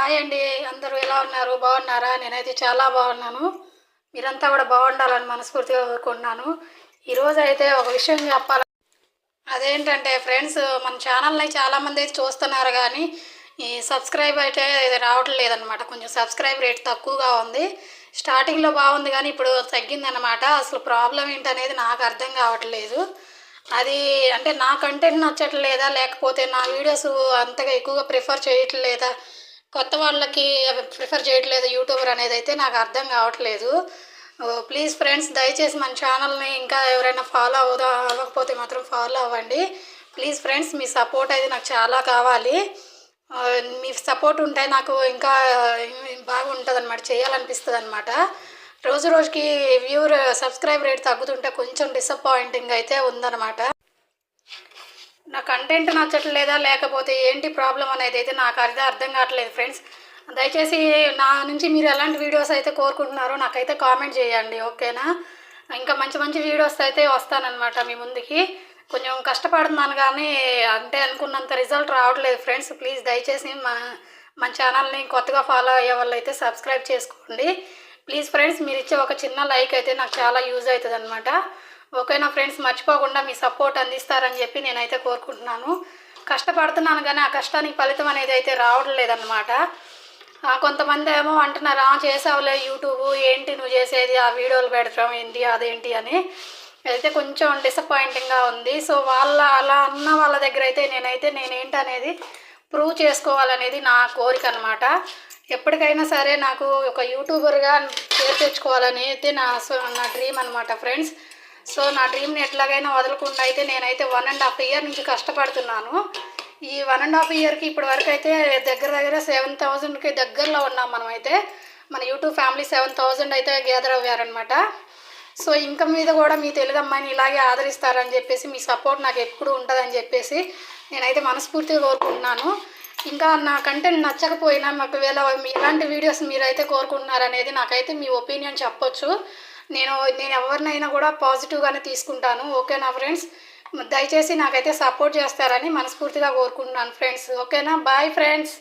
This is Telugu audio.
హాయ్ అండి. అందరూ ఎలా ఉన్నారు? బాగున్నారా? నేనైతే చాలా బాగున్నాను. మీరంతా కూడా బాగుండాలని మనస్ఫూర్తిగా కోరుకుంటున్నాను. ఈరోజైతే ఒక విషయం చెప్పాలి. అదేంటంటే ఫ్రెండ్స్, మన ఛానల్ని చాలామంది అయితే చూస్తున్నారు కానీ ఈ సబ్స్క్రైబ్ అయితే రావటం లేదనమాట. కొంచెం సబ్స్క్రైబ్ రేట్ తక్కువగా ఉంది. స్టార్టింగ్లో బాగుంది కానీ ఇప్పుడు తగ్గిందనమాట. అసలు ప్రాబ్లం ఏంటనేది నాకు అర్థం కావట్లేదు. అది అంటే నా కంటెంట్ నచ్చట్లేదా, లేకపోతే నా వీడియోస్ అంతగా ఎక్కువగా ప్రిఫర్ చేయట్లేదా, కొత్త వాళ్ళకి ప్రిఫర్ చేయట్లేదు యూట్యూబర్ అనేది అయితే నాకు అర్థం కావట్లేదు. ప్లీజ్ ఫ్రెండ్స్, దయచేసి మన ఛానల్ని ఇంకా ఎవరైనా ఫాలో అవ్వకపోతే మాత్రం ఫాలో అవ్వండి. ప్లీజ్ ఫ్రెండ్స్, మీ సపోర్ట్ అయితే నాకు చాలా కావాలి. మీ సపోర్ట్ ఉంటే నాకు ఇంకా బాగుంటుంది అనమాట, చేయాలనిపిస్తుంది అనమాట. రోజు రోజుకి సబ్స్క్రైబ్ రేట్ తగ్గుతుంటే కొంచెం డిసప్పాయింటింగ్ అయితే ఉందన్నమాట. నా కంటెంట్ నచ్చట్లేదా, లేకపోతే ఏంటి ప్రాబ్లం అనేది అయితే నాకు అర్థం కావట్లేదు ఫ్రెండ్స్. దయచేసి నా నుంచి మీరు ఎలాంటి వీడియోస్ అయితే కోరుకుంటున్నారో నాకైతే కామెంట్ చేయండి, ఓకేనా? ఇంకా మంచి మంచి వీడియోస్ అయితే వస్తానన్నమాట మీ ముందుకి. కొంచెం కష్టపడుతున్నాను కానీ అంటే అనుకున్నంత రిజల్ట్ రావట్లేదు ఫ్రెండ్స్. ప్లీజ్ దయచేసి మన ఛానల్ని కొత్తగా ఫాలో అయ్యే వాళ్ళు అయితే సబ్స్క్రైబ్ చేసుకోండి. ప్లీజ్ ఫ్రెండ్స్, మీరు ఇచ్చే ఒక చిన్న లైక్ అయితే నాకు చాలా యూజ్ అవుతుంది అనమాట. ఓకేనా ఫ్రెండ్స్? మర్చిపోకుండా మీ సపోర్ట్ అందిస్తారని చెప్పి నేనైతే కోరుకుంటున్నాను. కష్టపడుతున్నాను కానీ ఆ కష్టానికి ఫలితం అనేది అయితే రావడం లేదన్నమాట. కొంతమంది ఏమో అంటున్నారు, చేసావులే యూట్యూబ్, ఏంటి నువ్వు చేసేది, ఆ వీడియోలు పెడతాం ఏంటి అదేంటి అని. అయితే కొంచెం డిసప్పాయింటింగ్గా ఉంది. సో అలా అన్న వాళ్ళ దగ్గర అయితే నేనేంటనేది ప్రూవ్ చేసుకోవాలనేది నా కోరిక అనమాట. ఎప్పటికైనా సరే నాకు ఒక యూట్యూబర్గా పేరు తెచ్చుకోవాలని అయితే నా డ్రీమ్ అనమాట ఫ్రెండ్స్. సో నా డ్రీమ్ని ఎట్లాగైనా వదలకుండా అయితే నేనైతే 1.5 year నుంచి కష్టపడుతున్నాను. ఈ 1.5 yearకి ఇప్పటి వరకు అయితే దగ్గర 7,000కి దగ్గరలో ఉన్నాం మనమైతే. మన యూట్యూబ్ ఫ్యామిలీ 7,000 అయితే గ్యాదర్ అయ్యారనమాట. సో ఇంకా మీద కూడా మీ తెలుగు అమ్మాయిని ఇలాగే ఆదరిస్తారని చెప్పేసి, మీ సపోర్ట్ నాకు ఎప్పుడు ఉంటుందని చెప్పేసి నేనైతే మనస్ఫూర్తిగా కోరుకుంటున్నాను. ఇంకా నా కంటెంట్ నచ్చకపోయినా మాకు ఎలాంటి వీడియోస్ మీరైతే కోరుకుంటున్నారనేది నాకైతే మీ ఒపీనియన్ చెప్పొచ్చు. నేను ఎవరినైనా కూడా పాజిటివ్గానే తీసుకుంటాను, ఓకేనా ఫ్రెండ్స్? దయచేసి నాకైతే సపోర్ట్ చేస్తారని మనస్ఫూర్తిగా కోరుకుంటున్నాను ఫ్రెండ్స్, ఓకేనా? Bye friends.